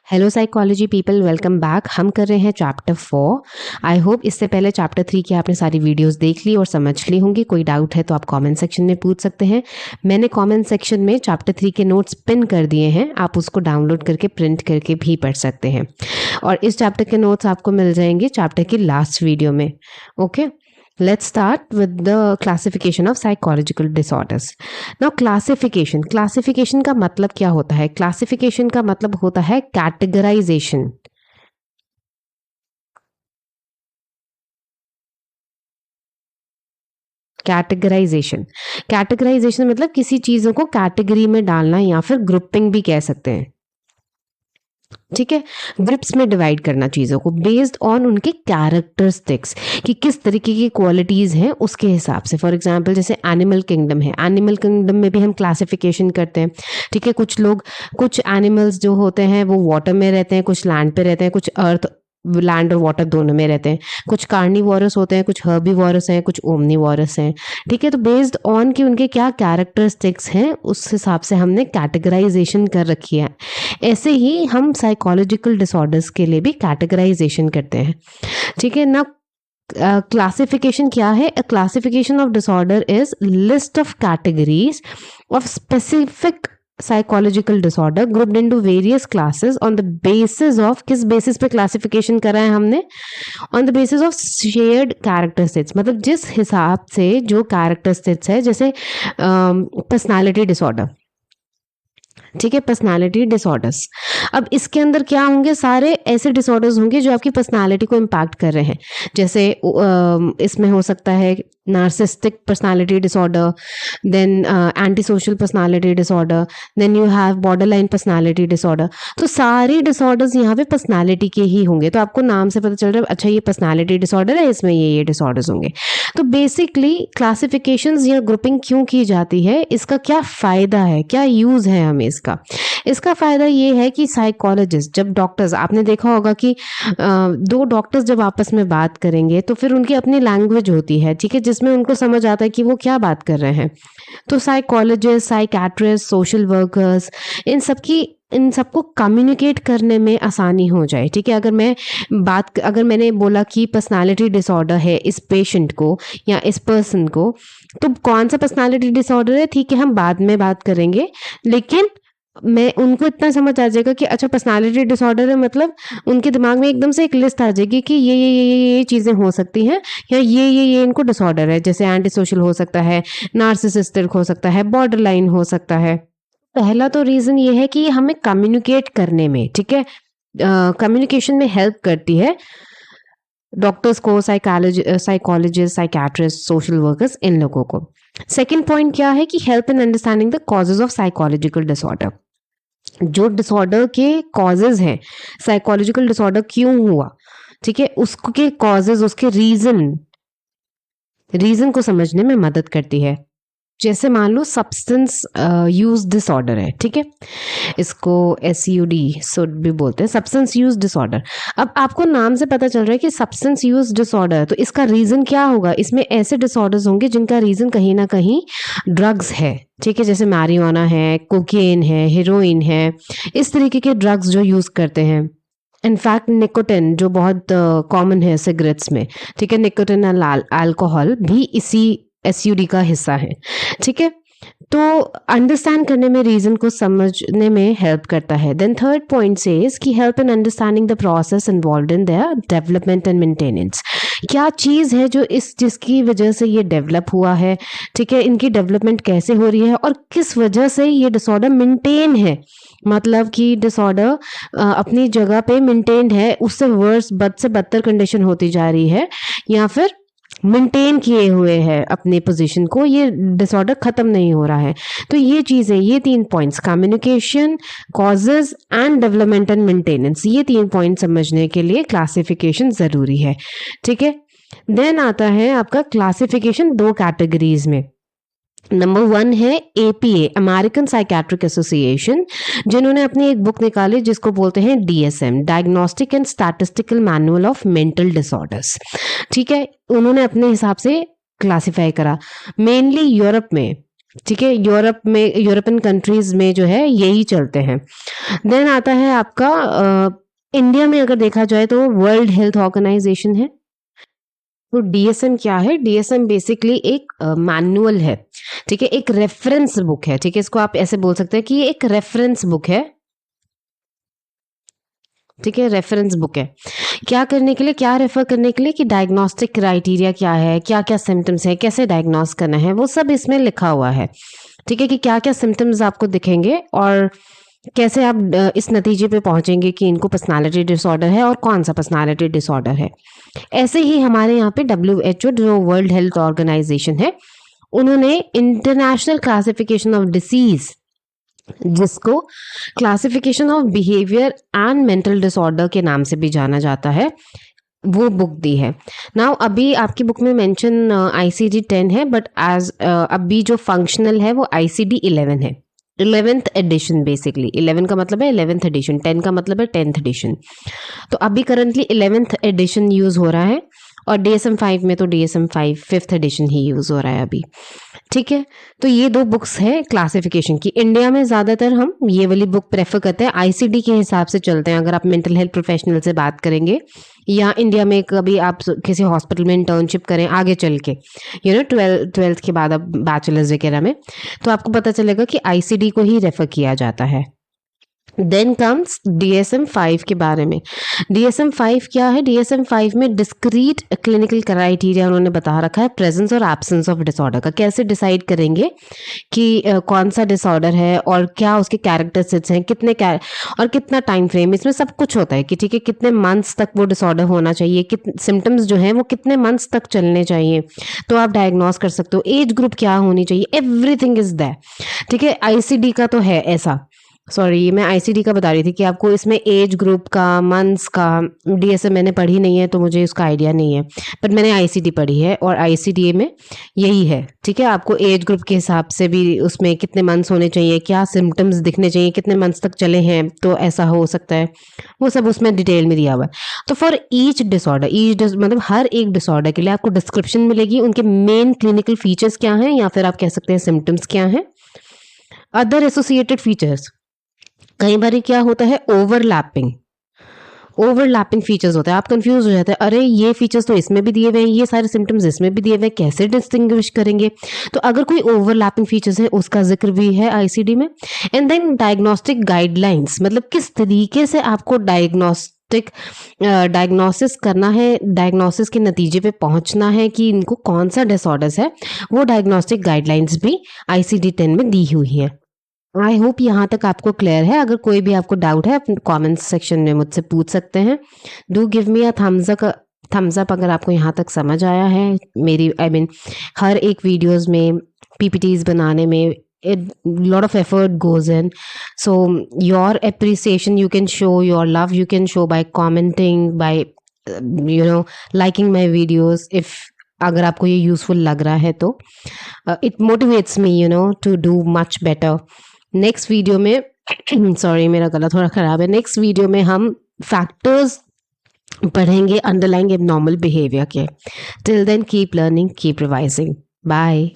Hello psychology people, welcome back. हम कर रहे हैं चैप्टर 4। आई होप इससे पहले चैप्टर 3 की आपने सारी वीडियोस देख ली और समझ ली होंगी। कोई डाउट है तो आप कमेंट सेक्शन में पूछ सकते हैं। मैंने कमेंट सेक्शन में चैप्टर 3 के नोट्स पिन कर दिए हैं, आप उसको डाउनलोड करके प्रिंट करके भी पढ़ सकते हैं। और इस चैप्टर के नोट्स आपको मिल जाएंगे चैप्टर की लास्ट वीडियो में। Okay, let's start with the classification of psychological disorders. Now classification का मतलब क्या होता है? Classification का मतलब होता है categorization. कैटेगराइजेशन मतलब किसी चीजों को कैटेगरी में डालना या फिर ग्रुपिंग भी कह सकते हैं। ठीक है, ग्रुप्स में डिवाइड करना चीज़ों को बेस्ड ऑन उनके कैरेक्टरिस्टिक्स कि किस तरीके की क्वालिटीज़ हैं उसके हिसाब से। फॉर एग्जांपल जैसे एनिमल किंगडम है, एनिमल किंगडम में भी हम क्लासिफिकेशन करते हैं। ठीक है, कुछ एनिमल्स जो होते हैं वो वाटर में रहते हैं, कुछ लैंड पे रहते हैं, कुछ अर्थ लैंड और वाटर दोनों में रहते हैं। कुछ कार्निवोरस होते हैं, कुछ हर्बीवोरस हैं, कुछ ओमनीवोरस हैं। ठीक है, तो बेस्ड ऑन कि उनके क्या कैरेक्टरिस्टिक्स हैं उस हिसाब से हमने कैटेगराइजेशन कर रखी है। ऐसे ही हम साइकोलॉजिकल डिसऑर्डर्स के लिए भी कैटेगराइजेशन करते हैं। ठीक है ना। क्लासिफिकेशन क्या है? अ classification of disorder is list of categories of specific psychological disorder grouped into various classes on the basis of, किस बेसिस पे क्लासिफिकेशन करा है हमने? On the basis of shared characteristics, मतलब जिस हिसाब से जो कैरेक्टरिस्टिक्स है, जैसे पर्सनालिटी डिसऑर्डर। ठीक है, पर्सनालिटी डिसऑर्डर्स। अब इसके अंदर क्या होंगे? सारे ऐसे डिसऑर्डर्स होंगे जो आपकी पर्सनालिटी को इम्पैक्ट कर रहे हैं। जैसे इसमें हो सकता है narcissistic personality disorder, then anti social personality disorder, then you have borderline personality disorder. तो सारे डिसऑर्डर्स यहाँ पे पर्सनालिटी के ही होंगे। तो आपको नाम से पता चल रहा है अच्छा ये पर्सनालिटी डिसऑर्डर है, इसमें ये डिसऑर्डर्स होंगे। तो बेसिकली क्लासिफिकेशंस या ग्रुपिंग क्यों की जाती है, इसका क्या फ़ायदा है, क्या यूज़ है हमें इसका फ़ायदा ये है कि साइकोलॉजिस्ट, जब डॉक्टर्स, आपने देखा होगा कि दो डॉक्टर्स जब आपस में बात करेंगे तो फिर उनकी अपनी लैंग्वेज होती है। ठीक है, जिसमें उनको समझ आता है कि वो क्या बात कर रहे हैं। तो साइकोलॉजिस्ट, साइकैट्रिस्ट, सोशल वर्कर्स, इन सबको कम्युनिकेट करने में आसानी हो जाए। ठीक है, अगर मैंने बोला कि पर्सनालिटी डिसऑर्डर है इस पेशेंट को या इस पर्सन को, तो कौन सा पर्सनालिटी डिसऑर्डर है, ठीक है, हम बाद में बात करेंगे, लेकिन मैं उनको इतना समझ आ जाएगा कि अच्छा पर्सनालिटी डिसऑर्डर है, मतलब उनके दिमाग में एकदम से एक लिस्ट आ जाएगी कि ये चीज़ें हो सकती हैं, या ये इनको डिसऑर्डर है। जैसे एंटी सोशल हो सकता है, नार्सिसिस्टिक हो सकता है, बॉर्डरलाइन हो सकता है। पहला तो रीज़न ये है कि हमें कम्युनिकेट करने में, ठीक है, कम्युनिकेशन में हेल्प करती है डॉक्टर्स को, साइकोलॉजिस्ट, साइकैट्रिस्ट, सोशल वर्कर्स, इन लोगों को। सेकेंड पॉइंट क्या है कि help in understanding the causes of psychological disorder. जो डिसऑर्डर के कॉजेज हैं, साइकोलॉजिकल डिसऑर्डर क्यों हुआ, ठीक है, उसके कॉजेज, उसके रीजन को समझने में मदद करती है। जैसे मान लो सब्सटेंस यूज डिसऑर्डर है, ठीक है, इसको SUD सुड भी बोलते हैं, सब्सटेंस यूज डिसऑर्डर। अब आपको नाम से पता चल रहा है कि सब्सटेंस यूज डिसऑर्डर, तो इसका रीजन क्या होगा? इसमें ऐसे डिसऑर्डर्स होंगे जिनका रीजन कहीं ना कहीं ड्रग्स है। ठीक है, जैसे मैरिजुआना है, कोकेन है, हेरोइन है, इस तरीके के ड्रग्स जो यूज करते हैं। इनफैक्ट निकोटिन जो बहुत कॉमन है सिगरेट्स में, ठीक है, निकोटिन और अल्कोहल भी इसी SUD का हिस्सा है। ठीक है, तो अंडरस्टैंड करने में, रीजन को समझने में हेल्प करता है। देन थर्ड पॉइंट सेज कि help in understanding the process involved in their development and maintenance. क्या चीज़ है जो जिसकी वजह से ये डेवलप हुआ है, ठीक है, इनकी डेवलपमेंट कैसे हो रही है और किस वजह से ये डिसऑर्डर मेंटेन है, मतलब कि डिसऑर्डर अपनी जगह पे मेंटेन्ड है, उससे वर्स, बद से बदतर कंडीशन होती जा रही है, या फिर मेंटेन किए हुए है अपने पोजीशन को, ये डिसऑर्डर खत्म नहीं हो रहा है। तो ये चीज़ें, ये 3 points, communication, causes and development and maintenance, ये 3 पॉइंट समझने के लिए क्लासिफिकेशन ज़रूरी है। ठीक है, देन आता है आपका क्लासिफिकेशन 2 कैटेगरीज में। नंबर 1 है APA, अमेरिकन साइकेट्रिक एसोसिएशन, जिन्होंने अपनी एक बुक निकाली जिसको बोलते हैं DSM, diagnostic and statistical manual of mental disorders. ठीक है, उन्होंने अपने हिसाब से क्लासिफाई करा, मेनली यूरोप में ठीक है, यूरोपियन कंट्रीज में जो है यही चलते हैं। देन आता है आपका इंडिया में अगर देखा जाए तो वर्ल्ड हेल्थ ऑर्गेनाइजेशन है। तो डीएसएम क्या है? डीएसएम बेसिकली एक मैनुअल है, ठीक है, एक रेफरेंस बुक है, ठीक है, इसको आप ऐसे बोल सकते हैं कि ये एक रेफरेंस बुक है, ठीक है, रेफरेंस बुक है। क्या करने के लिए, क्या रेफर करने के लिए कि डायग्नोस्टिक क्राइटेरिया क्या है, क्या क्या सिम्टम्स है, कैसे डायग्नोस करना है, वो सब इसमें लिखा हुआ है, ठीक है, कि क्या क्या सिम्टम्स आपको दिखेंगे और कैसे आप इस नतीजे पे पहुंचेंगे कि इनको पर्सनालिटी डिसऑर्डर है और कौन सा पर्सनालिटी डिसऑर्डर है। ऐसे ही हमारे यहाँ पे WHO जो वर्ल्ड हेल्थ ऑर्गेनाइजेशन है, उन्होंने इंटरनेशनल क्लासिफिकेशन ऑफ डिसीज, जिसको classification of behaviour and mental disorder के नाम से भी जाना जाता है, वो बुक दी है। नाउ अभी आपकी बुक में मेंशन ICD-10 है, बट एज अभी जो फंक्शनल है वो ICD-11 है, 11th एडिशन। बेसिकली 11 का मतलब है 11th एडिशन, 10 का मतलब है 10th एडिशन। तो अभी करंटली 11th एडिशन यूज हो रहा है, और DSM-5 में तो DSM-5 5th एडिशन ही यूज हो रहा है अभी, ठीक है। तो ये दो बुक्स हैं क्लासिफिकेशन की। इंडिया में ज़्यादातर हम ये वाली बुक प्रेफर करते हैं, ICD के हिसाब से चलते हैं। अगर आप मेंटल हेल्थ प्रोफेशनल से बात करेंगे, या इंडिया में कभी आप किसी हॉस्पिटल में इंटर्नशिप करें आगे चल के, 12th के बाद अब बैचलर्स वगैरह में, तो आपको पता चलेगा कि ICD को ही रेफर किया जाता है। देन कम्स DSM-5 के बारे में। DSM-5 क्या है? DSM-5 में डिस्क्रीट क्लिनिकल क्राइटेरिया उन्होंने बता रखा है, प्रेजेंस और एब्सेंस ऑफ डिसऑर्डर का। कैसे डिसाइड करेंगे कि कौन सा डिसऑर्डर है और क्या उसके कैरेक्टरिस्टिक्स हैं, और कितना टाइम फ्रेम, इसमें सब कुछ होता है कि ठीक है कितने मंथ्स तक वो डिसऑर्डर होना चाहिए, सिम्टम्स जो हैं वो कितने मंथ्स तक चलने चाहिए, तो आप डायग्नोस कर सकते हो। एज ग्रुप क्या होनी चाहिए, एवरीथिंग इज दैट, ठीक है। ICD का तो है ऐसा, सॉरी मैं ICD का बता रही थी कि आपको इसमें एज ग्रुप का, मंथ्स का, DSM मैंने पढ़ी नहीं है तो मुझे उसका आइडिया नहीं है, पर मैंने ICD पढ़ी है और ICD में यही है, ठीक है। आपको एज ग्रुप के हिसाब से भी उसमें कितने मंथ्स होने चाहिए, क्या सिम्टम्स दिखने चाहिए, कितने मंथ्स तक चले हैं तो ऐसा हो सकता है, वो सब उसमें डिटेल में दिया हुआ है। तो फॉर ईच डिसऑर्डर, मतलब हर एक डिसऑर्डर के लिए आपको डिस्क्रिप्शन मिलेगी, उनके मेन क्लिनिकल फीचर्स क्या हैं, या फिर आप कह सकते हैं सिम्टम्स क्या हैं, अदर एसोसिएटेड फीचर्स। कई बार क्या होता है, ओवरलैपिंग फीचर्स होता है, आप कंफ्यूज हो जाते हैं, अरे ये फीचर्स तो इसमें भी दिए हुए हैं, ये सारे सिम्टम्स इसमें भी दिए हुए हैं, कैसे डिस्टिंग्विश करेंगे। तो अगर कोई ओवरलैपिंग फीचर्स है उसका जिक्र भी है ICD में। एंड देन डायग्नोस्टिक गाइडलाइंस, मतलब किस तरीके से आपको डायग्नोसिस करना है, डायग्नोसिस के नतीजे पे पहुंचना है कि इनको कौन सा डिसऑर्डर्स है, वो डायग्नोस्टिक गाइडलाइंस भी ICD-10 में दी हुई है। आई होप यहाँ तक आपको क्लियर है। अगर कोई भी आपको डाउट है अपने कमेंट्स सेक्शन में मुझसे पूछ सकते हैं। Do give me a thumbs up अगर आपको यहाँ तक समझ आया है। मेरी हर एक वीडियोस में PPTs बनाने में lot of effort goes in, so your appreciation you can show, your love you can show by commenting, by liking my videos, if अगर आपको ये यूजफुल लग रहा है तो it motivates me to do much better. Next video में sorry मेरा गला थोड़ा खराब है, नेक्स्ट वीडियो में हम फैक्टर्स पढ़ेंगे अंडरलाइंग एबनॉर्मल बिहेवियर के। Till then keep learning, keep revising, bye.